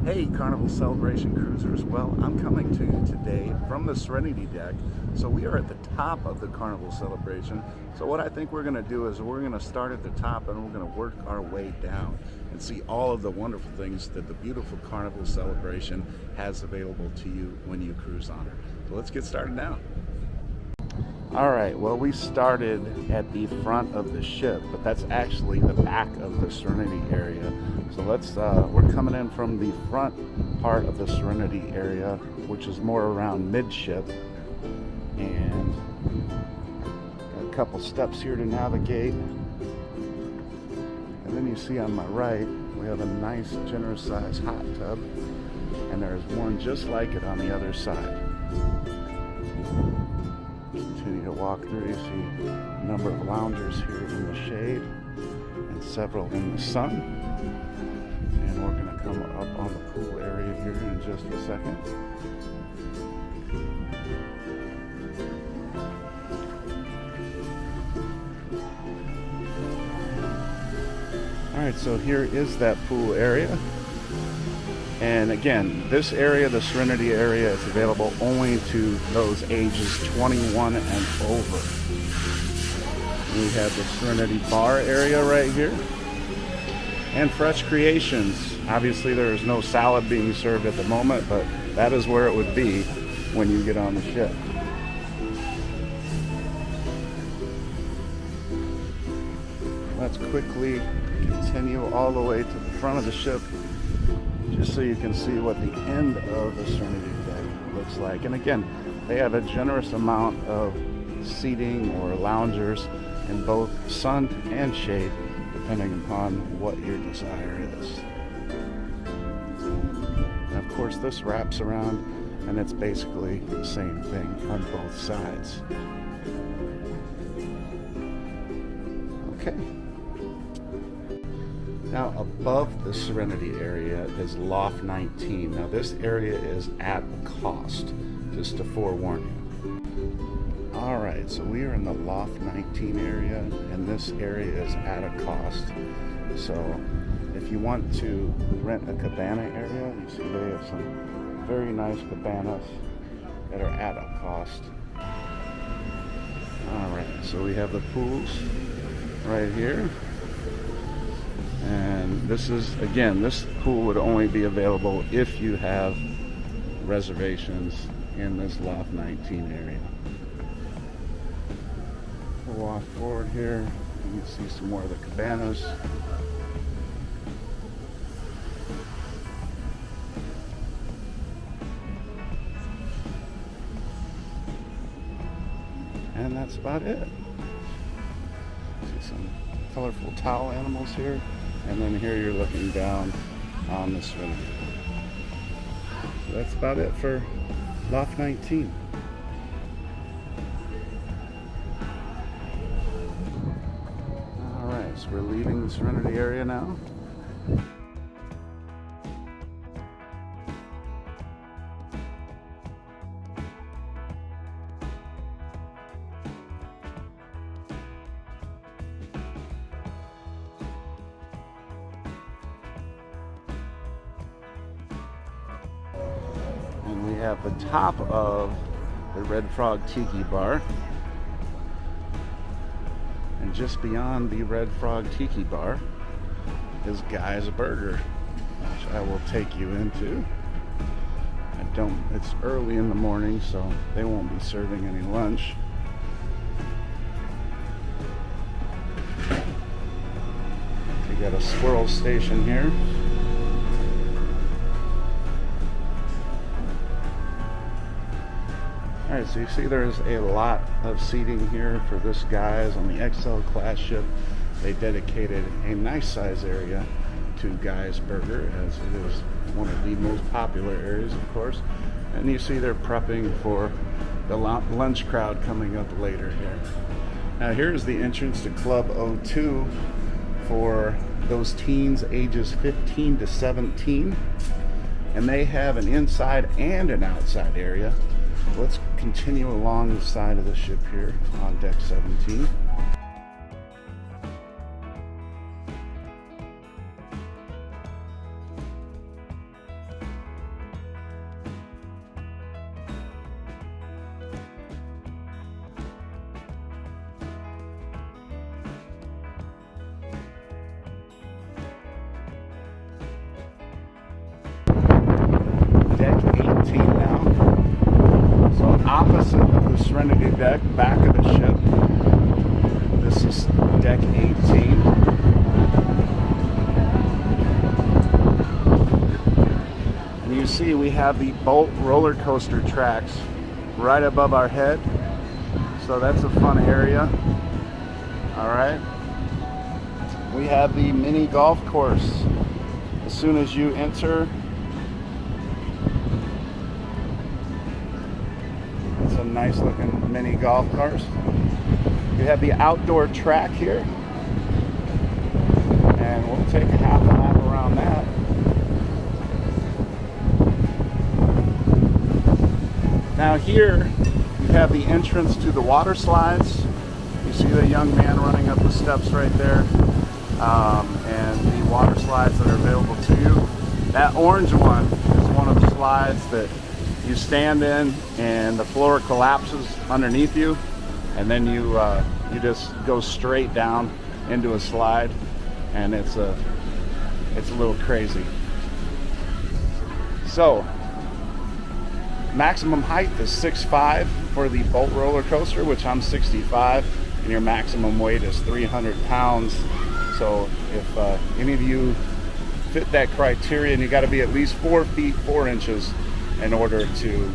Hey Carnival Celebration Cruisers, well I'm coming to you today from the Serenity deck. So we are at the top of the Carnival Celebration. So what I think we're going to do is we're going to start at the top and we're going to work our way down and see all of the wonderful things that the beautiful Carnival Celebration has available to you when you cruise on it. So let's get started now. Alright, well we started at the front of the ship, but that's actually the back of the Serenity area. So we're coming in from the front part of the Serenity area, which is more around midship. And got a couple steps here to navigate. And then you see on my right, we have a nice generous sized hot tub. And there's one just like it on the other side. Continue to walk through, you see a number of loungers here in the shade and several in the sun. And we're going to come up on the pool area here in just a second. Alright, so here is that pool area. And again, this area, the Serenity area, is available only to those ages 21 and over. We have the Serenity bar area right here. And Fresh Creations. Obviously there is no salad being served at the moment, but that is where it would be when you get on the ship. Let's quickly continue all the way to the front of the ship, just so you can see what the end of the Serenity deck looks like. And again, they have a generous amount of seating or loungers in both sun and shade, depending upon what your desire is. And of course, this wraps around and it's basically the same thing on both sides. Okay. Now above the Serenity area is Loft 19. Now this area is at a cost, just to forewarn you. Alright, so we are in the Loft 19 area, and this area is at a cost. So if you want to rent a cabana area, you see they have some very nice cabanas that are at a cost. Alright, so we have the pools right here. And this is, again, this pool would only be available if you have reservations in this Loft 19 area. We'll walk forward here, and you can see some more of the cabanas. And that's about it. See some colorful towel animals here. And then here you're looking down on the Serenity. So that's about it for Loft 19. Alright, so we're leaving the Serenity area now. And we have the top of the Red Frog Tiki Bar. And just beyond the Red Frog Tiki Bar is Guy's Burger, which I will take you into. It's early in the morning, so they won't be serving any lunch. We got a squirrel station here. Alright, so you see there's a lot of seating here for this Guys on the XL class ship. They dedicated a nice size area to Guy's Burger, as it is one of the most popular areas, of course. And you see they're prepping for the lunch crowd coming up later here. Now here's the entrance to Club O2 for those teens ages 15 to 17. And they have an inside and an outside area. Let's continue along the side of the ship here on deck 17. deck 18 now. So opposite of the Serenity deck, back of the ship. This is deck 18. And you see we have the Bolt roller coaster tracks right above our head. So that's a fun area. All right. We have the mini golf course. As soon as you enter, it's a nice looking mini golf course. You have the outdoor track here, and we'll take a half a lap around that. Now here you have the entrance to the water slides. You see the young man running up the steps right there, and the water slides that are available to you. That orange one is one of the slides that you stand in and the floor collapses underneath you, and then you just go straight down into a slide, and it's a little crazy. So maximum height is 6'5" for the Bolt roller coaster, which I'm 65, and your maximum weight is 300 pounds. So if any of you fit that criterion, you got to be at least 4 feet 4 inches in order to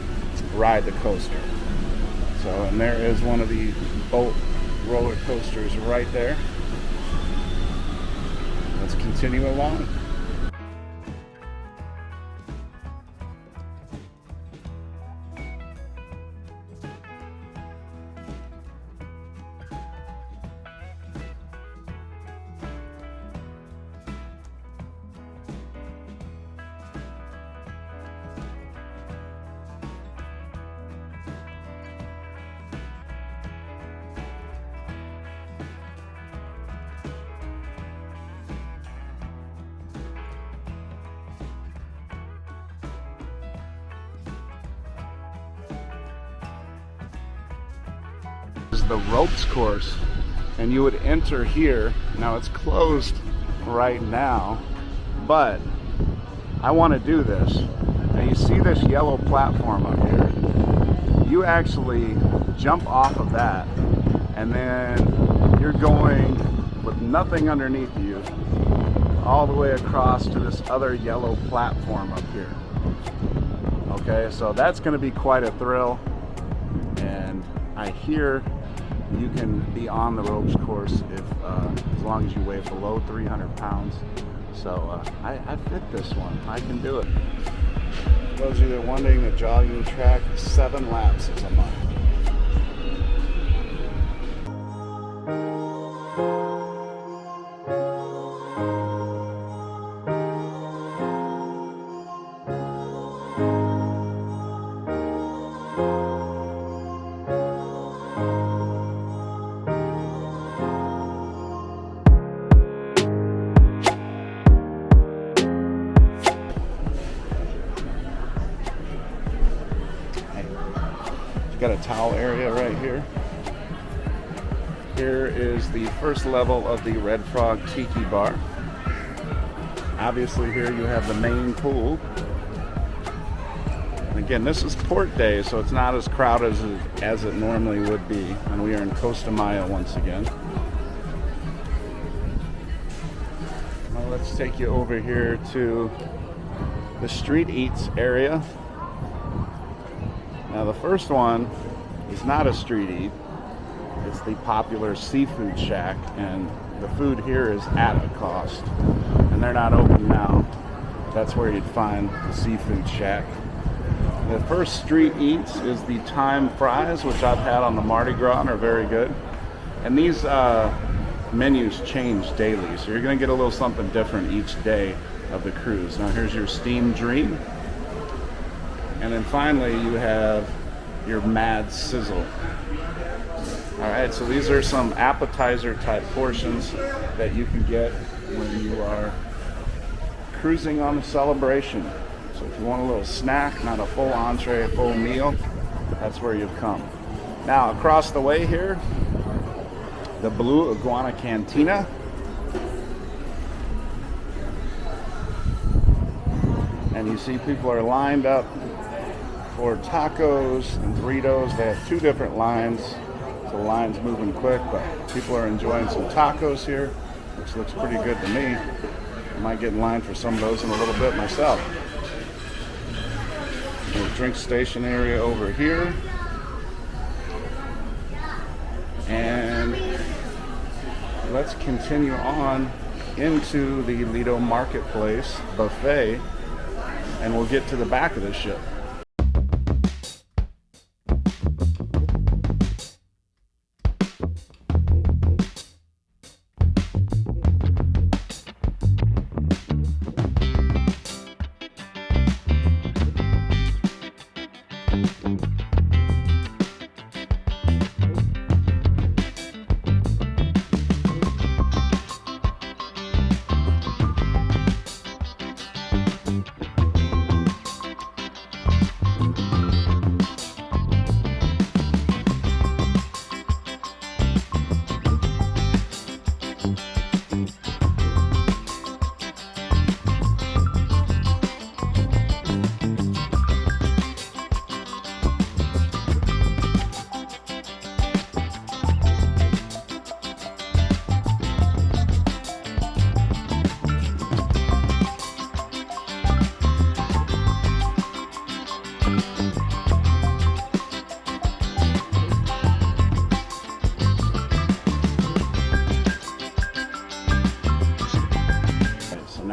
ride the coaster. So, and there is one of the Bolt roller coasters right there. Let's continue along. Is the ropes course, and you would enter here. Now it's closed right now, but I want to do this. Now you see this yellow platform up here. You actually jump off of that, and then you're going with nothing underneath you all the way across to this other yellow platform up here. Okay, so that's going to be quite a thrill, and I hear you can be on the ropes course if as long as you weigh below 300 pounds. So I fit this one. I can do it. For those of you that are wondering, the jogging track, 7 laps is a mile. Got a towel area right here. Here is the first level of the Red Frog Tiki Bar. Obviously here you have the main pool. And again, this is port day, so it's not as crowded as it normally would be. And we are in Costa Maya once again. Now let's take you over here to the street eats area. Now the first one is not a street eat. It's the popular seafood shack, and the food here is at a cost. And they're not open now. That's where you'd find the seafood shack. The first street eats is the thyme fries, which I've had on the Mardi Gras and are very good. And these menus change daily, so you're gonna get a little something different each day of the cruise. Now here's your steamed dream. And then finally, you have your Mad Sizzle. All right, so these are some appetizer type portions that you can get when you are cruising on a celebration. So if you want a little snack, not a full entree, a full meal, that's where you've come. Now across the way here, the Blue Iguana Cantina. And And you see people are lined up for tacos and burritos. They have two different lines. So the line's moving quick, but people are enjoying some tacos here, which looks pretty good to me. I might get in line for some of those in a little bit myself. The drink station area over here. And let's continue on into the Lido Marketplace buffet, and we'll get to the back of the ship.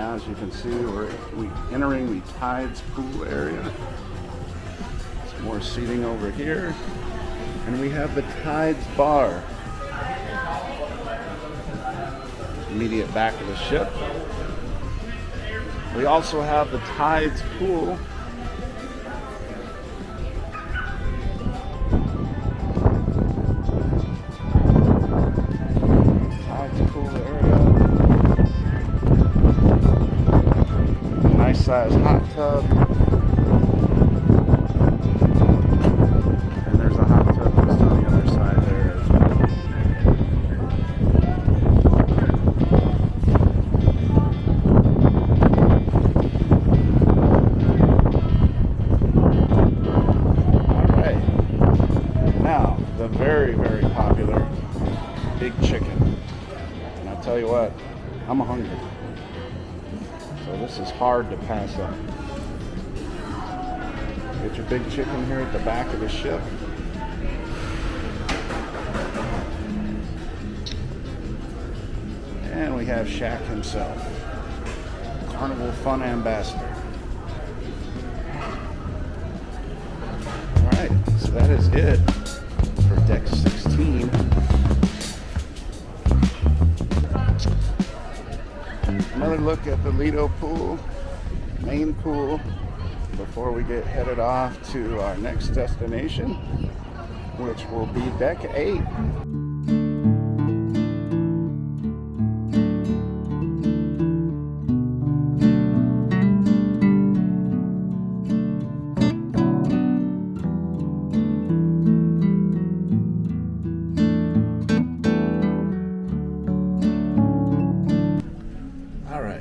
As you can see, we're entering the Tides pool area. Some more seating over here. And we have the Tides bar. Immediate back of the ship. We also have the Tides pool. Tides pool area. Nice size hot tub. And there's a hot tub just on the other side there as well. Alright. Now, the very, very popular Big Chicken. And I'll tell you what, I'm hungry. So this is hard to pass up. Get your big chicken here at the back of the ship. And we have Shaq himself, Carnival Fun Ambassador. Alright, so that is it for Deck 16. Another look at the Lido pool, main pool, before we get headed off to our next destination, which will be Deck 8.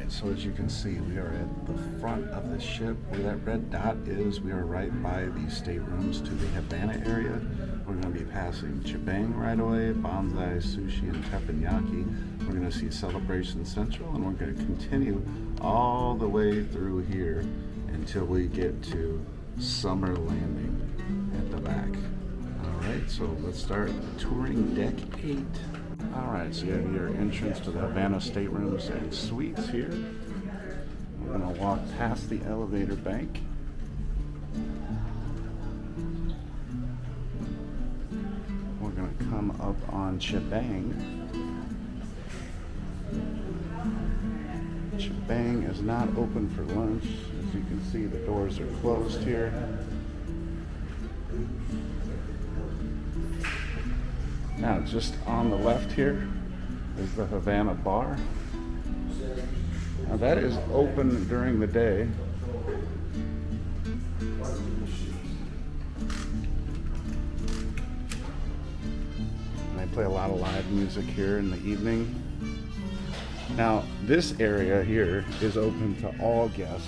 So as you can see, we are at the front of the ship. Where that red dot is, we are right by the staterooms to the Havana area. We're going to be passing Chibang right away, Bonsai, Sushi, and Teppanyaki. We're going to see Celebration Central, and we're going to continue all the way through here until we get to Summer Landing at the back. Alright, so let's start touring Deck 8. Alright, so you have your entrance to the Havana staterooms and suites here. We're going to walk past the elevator bank. We're going to come up on Chibang. Chibang is not open for lunch. As you can see, the doors are closed here. Now, just on the left here is the Havana bar. Now that is open during the day. And they play a lot of live music here in the evening. Now, this area here is open to all guests.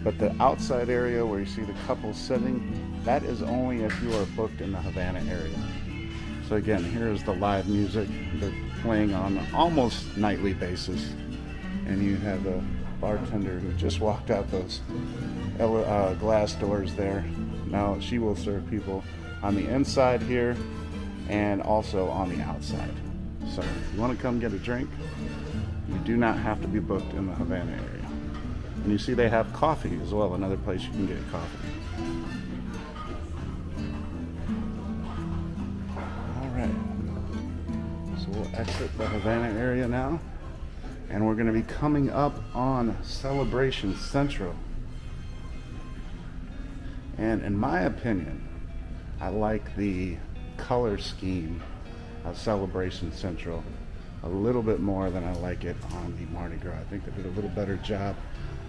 But the outside area where you see the couple sitting, that is only if you are booked in the Havana area. So again, here's the live music. They're playing on an almost nightly basis. And you have a bartender who just walked out those glass doors there. Now she will serve people on the inside here and also on the outside. So if you want to come get a drink, you do not have to be booked in the Havana area. And you see they have coffee as well, another place you can get coffee. All right, so we'll exit the Havana area now, and we're going to be coming up on Celebration Central. And in my opinion, I like the color scheme of Celebration Central a little bit more than I like it on the Mardi Gras. I think they did a little better job,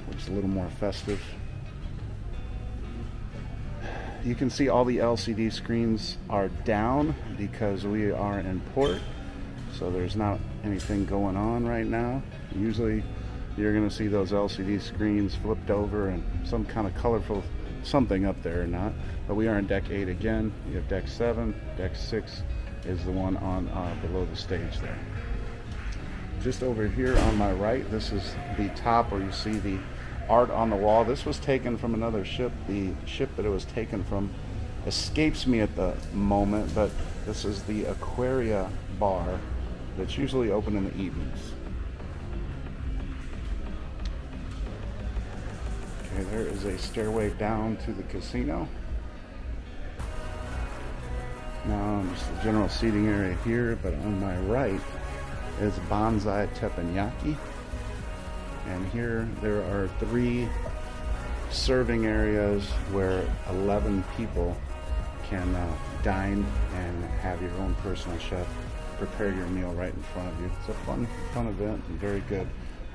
which is a little more festive. You can see all the LCD screens are down because we are in port, so there's not anything going on right now. Usually you're going to see those LCD screens flipped over and some kind of colorful something up there or not. But we are in deck 8 again. You have deck 7, deck 6 is the one on below the stage there. Just over here on my right, this is the top where you see the art on the wall. This was taken from another ship. The ship that it was taken from escapes me at the moment, but this is the Aquaria bar that's usually open in the evenings. Okay, there is a stairway down to the casino. Now, just the general seating area here, but on my right is Bonsai Teppanyaki. And here there are 3 serving areas where 11 people can dine and have your own personal chef prepare your meal right in front of you. It's a fun event and very good.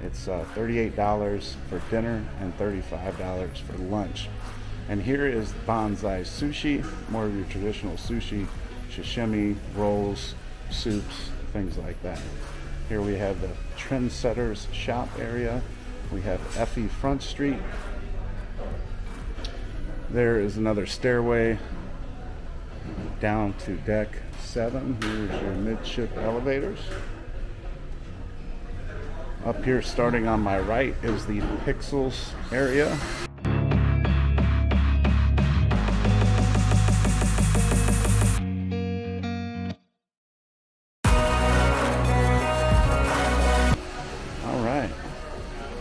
It's $38 for dinner and $35 for lunch. And here is Bonsai Sushi, more of your traditional sushi, sashimi, rolls, soups, things like that. Here we have the Trendsetters shop area. We have Effie Front Street. There is another stairway down to deck 7. Here's your midship elevators. Up here, starting on my right, is the Pixels area.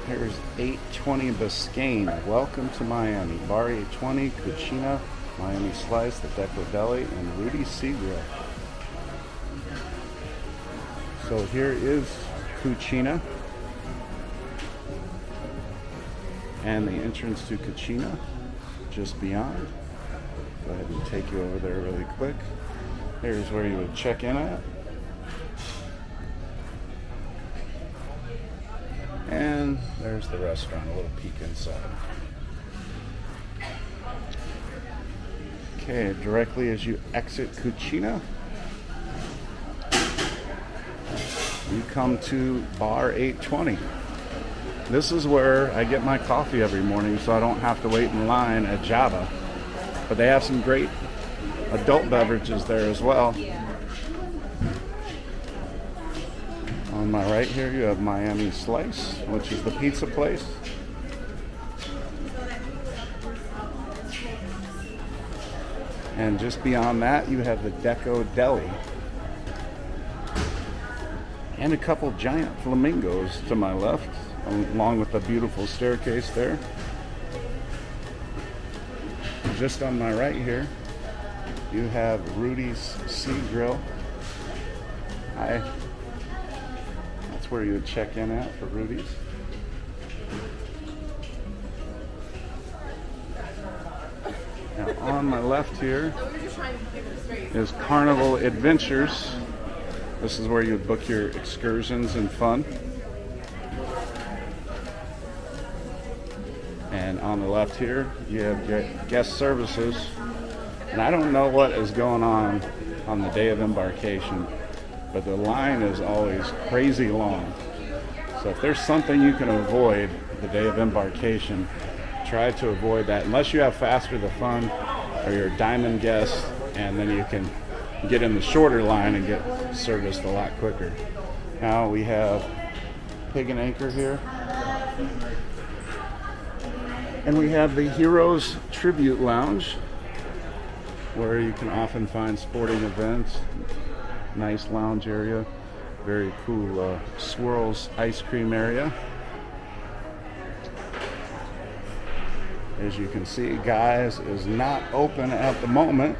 Here's 820 Biscayne. Welcome to Miami. Bar 820, Cucina, Miami Slice, the Deco Deli, and Rudy Sea Grill. So here is Cucina. And the entrance to Cucina, just beyond. Go ahead and take you over there really quick. Here's where you would check in at. And there's the restaurant, a little peek inside. Okay, directly as you exit Cucina, you come to Bar 820. This is where I get my coffee every morning, so I don't have to wait in line at Java. But they have some great adult beverages there as well. On my right here, you have Miami Slice, which is the pizza place. And just beyond that, you have the Deco Deli. And a couple giant flamingos to my left, along with the beautiful staircase there. Just on my right here, you have Rudy's Sea Grill. Where you would check in at for Rudy's. Now on my left here is Carnival Adventures. This is where you would book your excursions and fun. And on the left here you have guest services. And I don't know what is going on the day of embarkation, but the line is always crazy long. So if there's something you can avoid the day of embarkation, try to avoid that unless you have faster the fun or you're a diamond guest, and then you can get in the shorter line and get serviced a lot quicker. Now we have Pig and Anchor here, and we have the Heroes Tribute Lounge, where you can often find sporting events. Nice lounge area, very cool swirls ice cream area. As you can see, Guys is not open at the moment.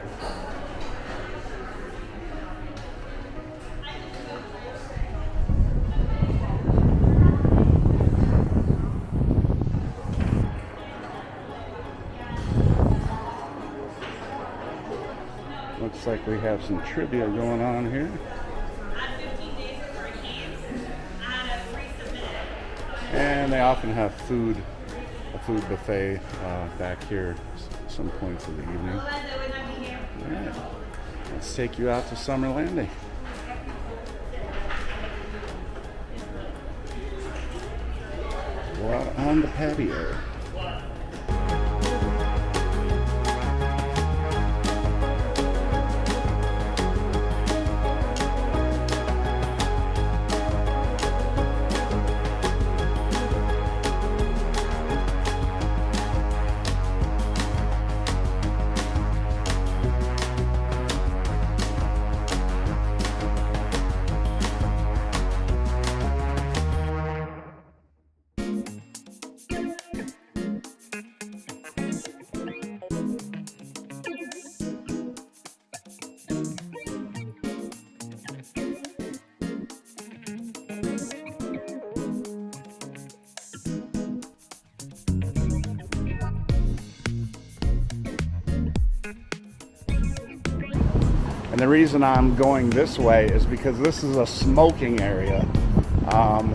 Looks like we have some trivia going on here. And they often have food, a food buffet back here some points of the evening. All right. Let's take you out to Summer Landing. We're out on the patio. And the reason I'm going this way is because this is a smoking area.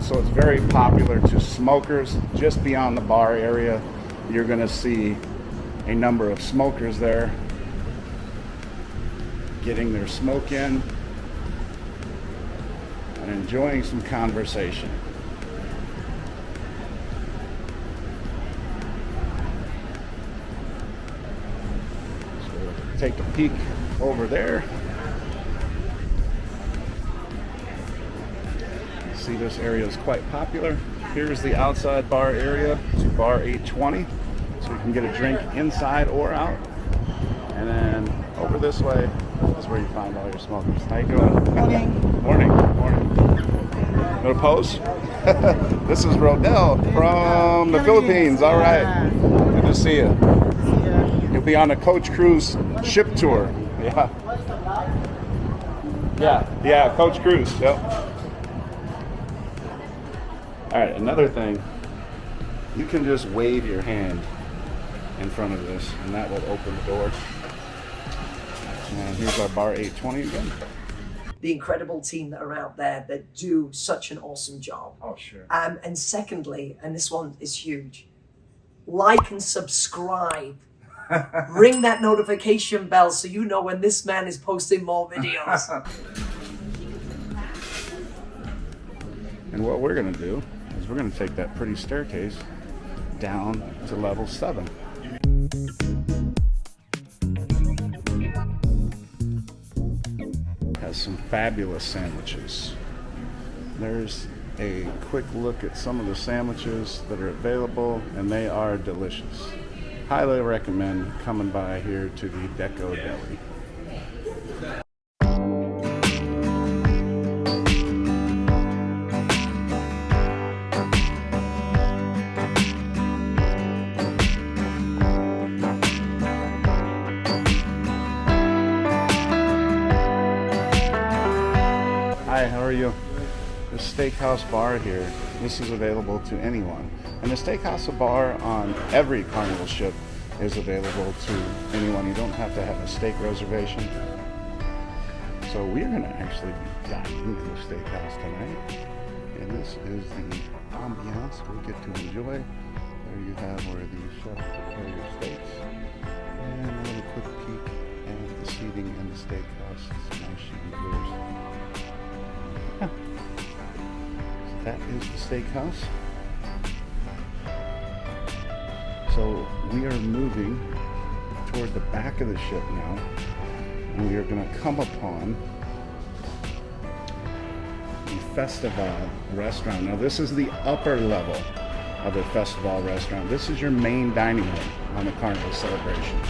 So it's very popular to smokers. Just beyond the bar area, you're going to see a number of smokers there getting their smoke in and enjoying some conversation. So take a peek over there. See, this area is quite popular. Here's the outside bar area to bar 820, so you can get a drink inside or out. And then over this way is where you find all your smokers. How you doing? Morning. Morning. Morning. Want to pose? This is Rodell from the Philippines. All right. Good to see you. You'll be on a Coach Cruise ship tour. Yeah, Coach Cruise. Yep. All right, another thing, you can just wave your hand in front of this, and that will open the door. And here's our bar 820 again. The incredible team that are out there that do such an awesome job. Oh, sure. And secondly, and this one is huge, like and subscribe. Ring that notification bell so you know when this man is posting more videos. And what we're going to do is we're going to take that pretty staircase down to level 7. Has some fabulous sandwiches. There's a quick look at some of the sandwiches that are available, and they are delicious. Highly recommend coming by here to the Deco Deli. Hi, how are you? The Steakhouse Bar here. This is available to anyone. And the Steakhouse Bar on every Carnival ship is available to anyone. You don't have to have a steak reservation. So we're going to actually be dining in the steakhouse tonight. And this is the ambiance we get to enjoy. There you have where the chef prepare your steaks. And a little quick peek at the seating in the steakhouse. Some nice chandeliers. Yeah. So that is the steakhouse. So we are moving toward the back of the ship now, and we are going to come upon the Festival restaurant. Now this is the upper level of the Festival restaurant. This is your main dining room on the Carnival celebration.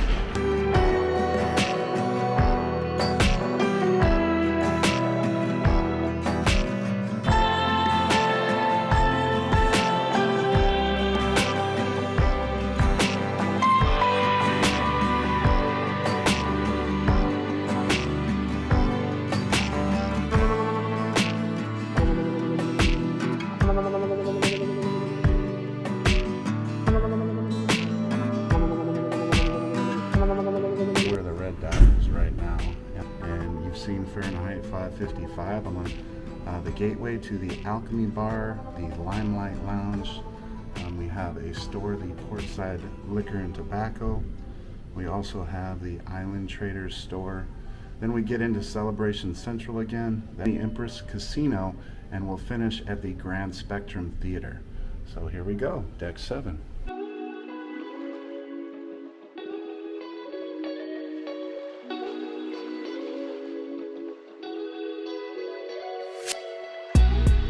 Fahrenheit 555. I'm on the gateway to the Alchemy Bar, the Limelight Lounge. We have a store, the Portside Liquor and Tobacco. We also have the Island Traders store. Then we get into Celebration Central again, then the Empress Casino, and we'll finish at the Grand Spectrum Theater. So here we go, Deck 7.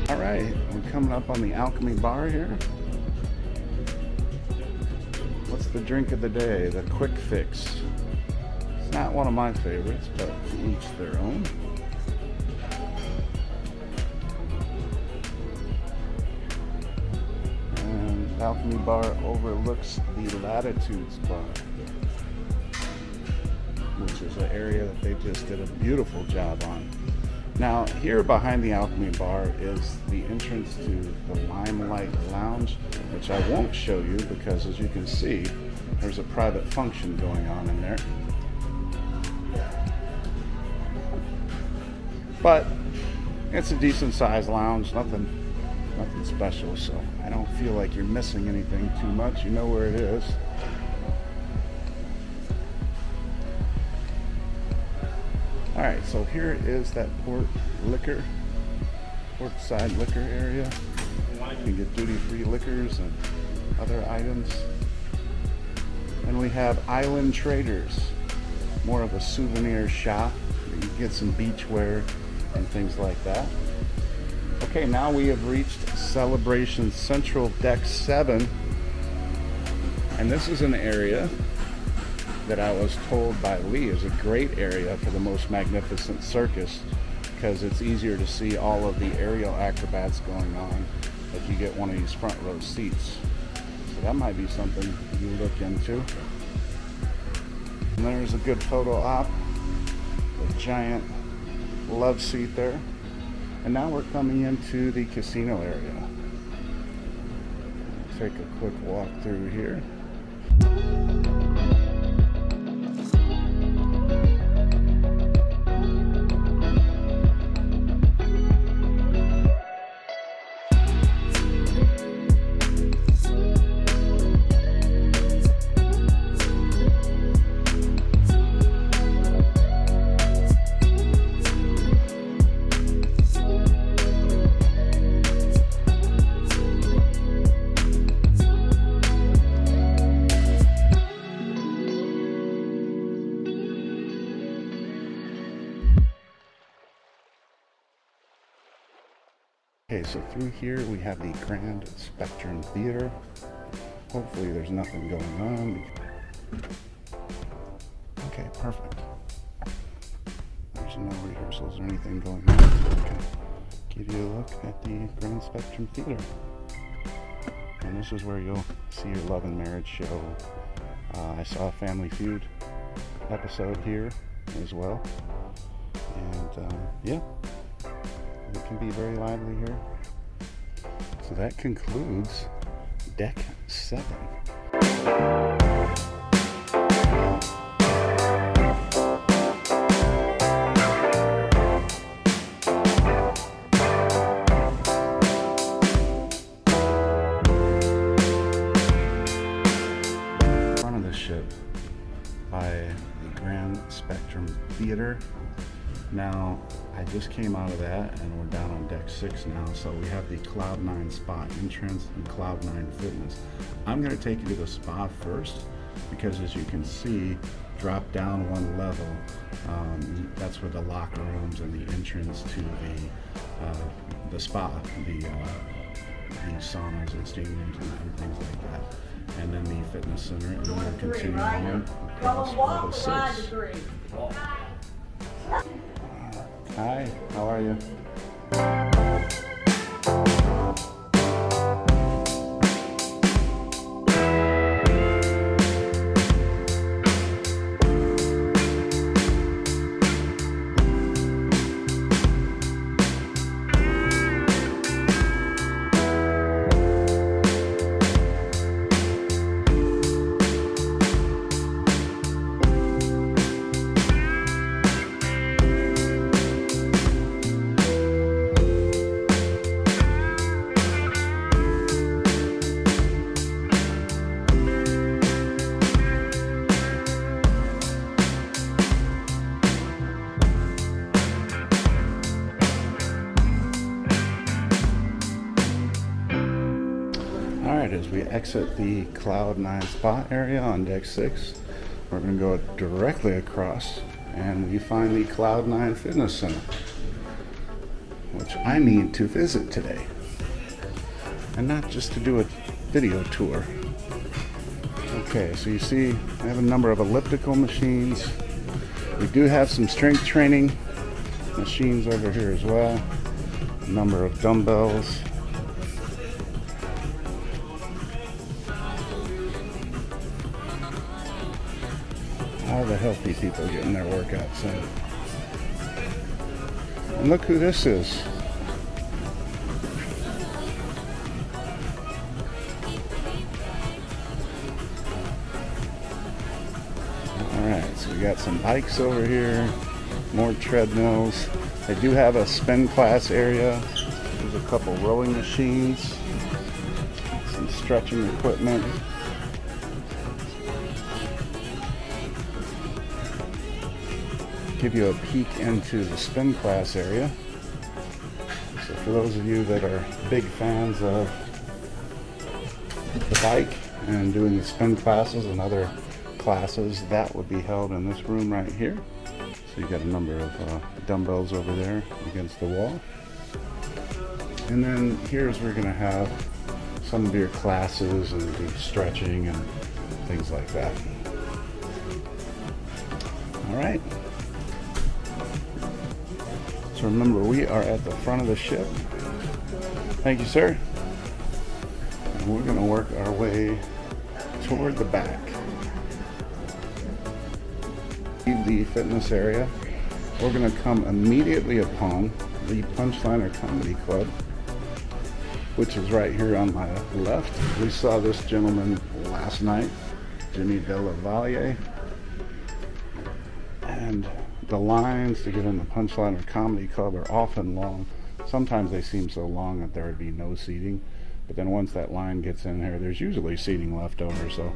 Alright, we're coming up on the Alchemy Bar here. What's the drink of the day? The Quick Fix. It's not one of my favorites, but to each their own. And Alchemy Bar overlooks the Latitudes Bar, which is an area that they just did a beautiful job on. Now, here behind the Alchemy Bar is the entrance to the Limelight Lounge, which I won't show you because, as you can see, there's a private function going on in there. But it's a decent sized lounge, nothing special, so I don't feel like you're missing anything too much. You know where it is. Alright, so here is that Portside liquor area. You can get duty-free liquors and other items. And we have Island Traders, more of a souvenir shop. You can get some beachwear and things like that. Okay, now we have reached Celebration Central Deck 7. And this is an area that I was told by Lee is a great area for the most magnificent circus because it's easier to see all of the aerial acrobats going on if you get one of these front row seats. So that might be something you look into. And there's a good photo op, a giant love seat there. And now we're coming into the casino area. Take a quick walk through here. Okay, so through here we have the Grand Spectrum Theater. Hopefully there's nothing going on. Okay, perfect. There's no rehearsals or anything going on, so we can give you a look at the Grand Spectrum Theater. And this is where you'll see your love and marriage show. I saw a Family Feud episode here as well. And yeah. It can be very lively here. So that concludes Deck 7. Front of the ship by the Grand Spectrum Theater. Now, I just came out of that and we're down on Deck 6 now, so we have the Cloud 9 Spa entrance and Cloud 9 Fitness. I'm going to take you to the spa first, because as you can see, drop down one level, that's where the locker rooms and the entrance to the spa, the saunas and steam rooms and things like that. And then the fitness center, and then we'll continue on across level 6. Hi, how are you? Alright, as we exit the Cloud 9 spa area on deck 6, we're going to go directly across and we find the Cloud 9 Fitness Center, which I need to visit today. And not just to do a video tour. Okay, so you see I have a number of elliptical machines. We do have some strength training machines over here as well. A number of dumbbells. All the healthy people getting their workouts in. And look who this is. Alright, so we got some bikes over here, more treadmills. They do have a spin class area. There's a couple rowing machines, some stretching equipment. Give you a peek into the spin class area. So for those of you that are big fans of the bike and doing the spin classes and other classes, that would be held in this room right here. So you got a number of dumbbells over there against the wall. And then here's where we're going to have some of your classes and the stretching and things like that. All right. So remember, we are at the front of the ship. Thank you, sir. And we're going to work our way toward the back. Leave the fitness area. We're going to come immediately upon the Punchliner Comedy Club, which is right here on my left. We saw this gentleman last night, Jimmy Della Valle. And the lines to get in the Punchliner Comedy Club are often long. Sometimes they seem so long that there would be no seating, but then once that line gets in here, there's usually seating left over, so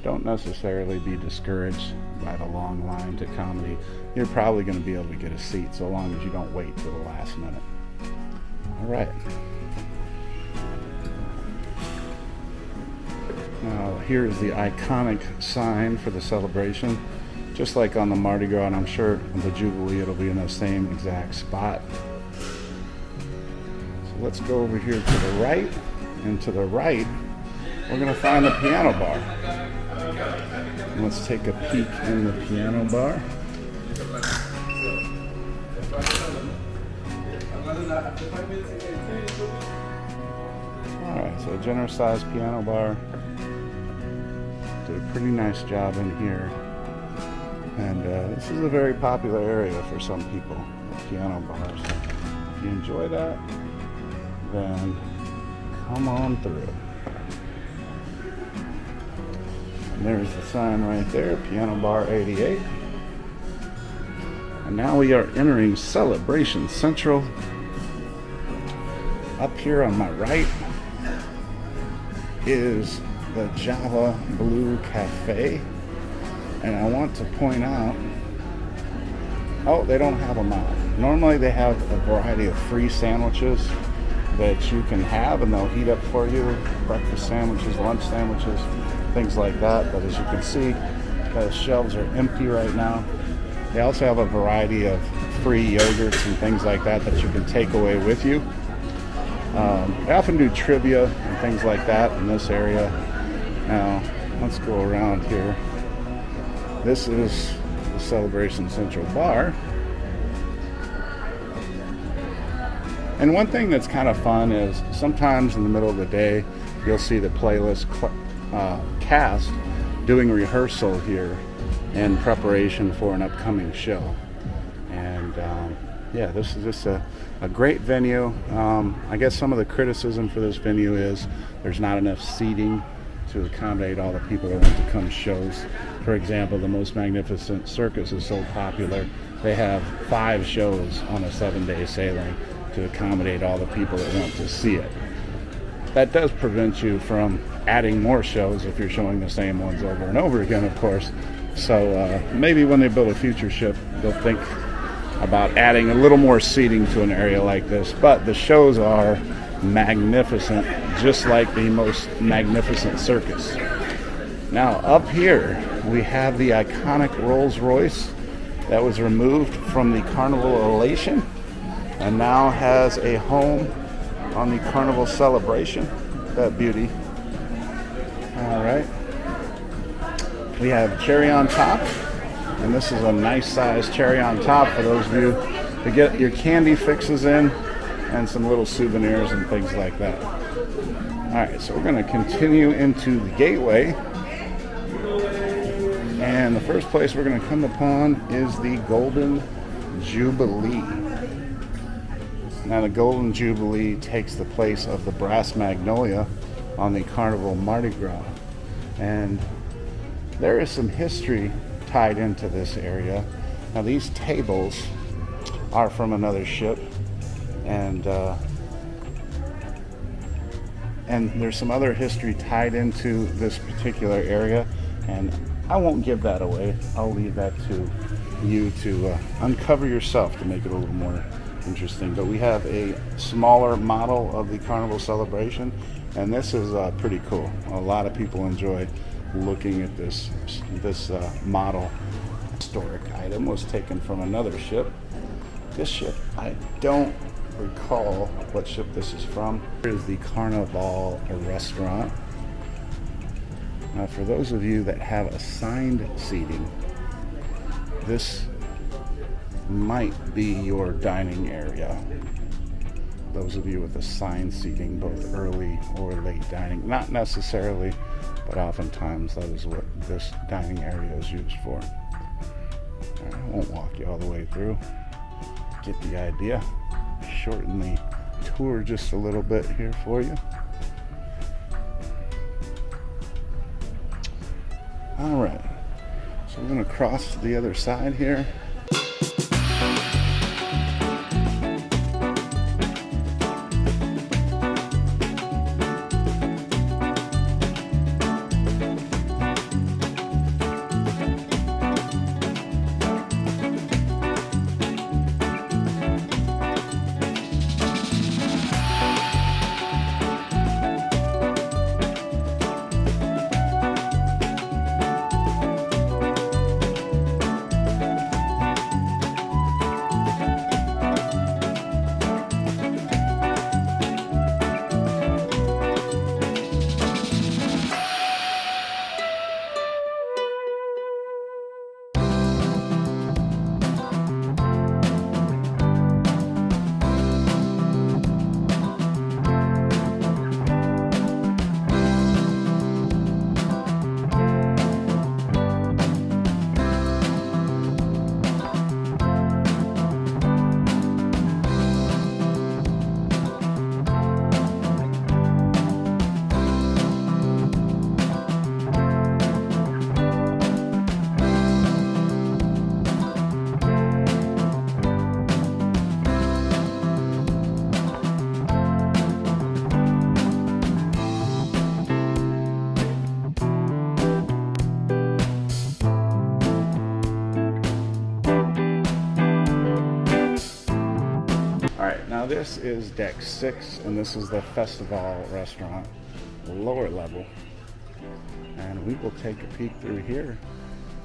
don't necessarily be discouraged by the long line to comedy. You're probably going to be able to get a seat so long as you don't wait till the last minute. All right. Now here's the iconic sign for the celebration. Just like on the Mardi Gras, and I'm sure on the Jubilee it'll be in the same exact spot. So let's go over here to the right, and to the right we're going to find the piano bar. And let's take a peek in the piano bar. Alright, so a generous sized piano bar. Did a pretty nice job in here. And this is a very popular area for some people, the piano bars. If you enjoy that, then come on through. And there's the sign right there, Piano Bar 88. And now we are entering Celebration Central. Up here on my right is the Java Blue Cafe. And I want to point out, oh, they don't have them out. Normally they have a variety of free sandwiches that you can have and they'll heat up for you. Breakfast sandwiches, lunch sandwiches. things like that. But as you can see, the shelves are empty right now. They also have a variety of free yogurts and things like that that you can take away with you. They often do trivia and things like that in this area. Now, let's go around here. This is the Celebration Central Bar. And one thing that's kind of fun is sometimes in the middle of the day, you'll see the playlist cast doing rehearsal here in preparation for an upcoming show. And yeah, this is just a great venue. I guess some of the criticism for this venue is there's not enough seating to accommodate all the people that want to come to shows. For example, the Most Magnificent Circus is so popular, they have 5 shows on a 7-day sailing to accommodate all the people that want to see it. That does prevent you from adding more shows if you're showing the same ones over and over again, of course. So maybe when they build a future ship, they'll think about adding a little more seating to an area like this. But the shows are magnificent, just like the Most Magnificent Circus. Now up here we have the iconic Rolls Royce that was removed from the Carnival Elation and now has a home on the Carnival Celebration. That beauty. All right. We have cherry on top, and this is a nice size cherry on top for those of you to get your candy fixes in and some little souvenirs and things like that. All right, so we're going to continue into the gateway, and the first place we're going to come upon is the Golden Jubilee. Now the Golden Jubilee takes the place of the Brass Magnolia on the Carnival Mardi Gras, and there is some history tied into this area. Now these tables are from another ship, and there's some other history tied into this particular area, and I won't give that away. I'll leave that to you to uncover yourself to make it a little more interesting. But we have a smaller model of the Carnival Celebration, and this is pretty cool. A lot of people enjoy looking at this model. Historic item was taken from another ship. This ship, I don't recall what ship this is from. Here's the Carnival restaurant. Now for those of you that have assigned seating, this might be your dining area. Those of you with assigned seating, both early or late dining, not necessarily, but oftentimes that is what this dining area is used for. I won't walk you all the way through. Get the idea. Shorten the tour just a little bit here for you. All right, so we're going to cross to the other side here. Now this is deck 6, and this is the Festival restaurant, lower level. and we will take a peek through here.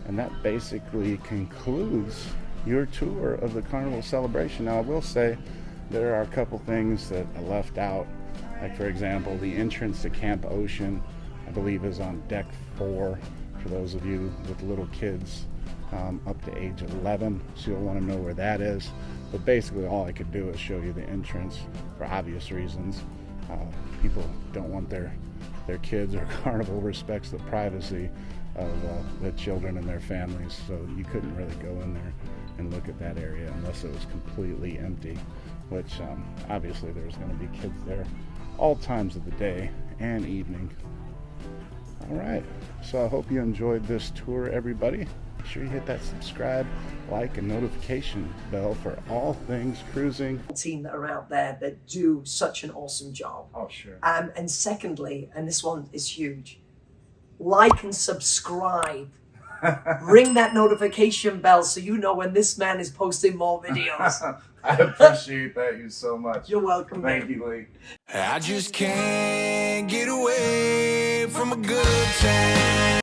And that basically concludes your tour of the Carnival celebration. Now, I will say there are a couple things that I left out. Like, for example, the entrance to Camp Ocean, I believe, is on deck 4 for those of you with little kids up to age 11. So you'll want to know where that is. But basically, all I could do is show you the entrance for obvious reasons. People don't want their kids or Carnival respects the privacy of the children and their families, so you couldn't really go in there and look at that area unless it was completely empty, which obviously there's going to be kids there all times of the day and evening. All right, so I hope you enjoyed this tour, everybody. Make sure you hit that subscribe, like, and notification bell for all things cruising. Team that are out there that do such an awesome job. Oh, sure. And secondly, and this one is huge, like and subscribe. Ring that notification bell so you know when this man is posting more videos. I appreciate that, you so much. You're welcome. Thank you, Lee. I just can't get away from a good time.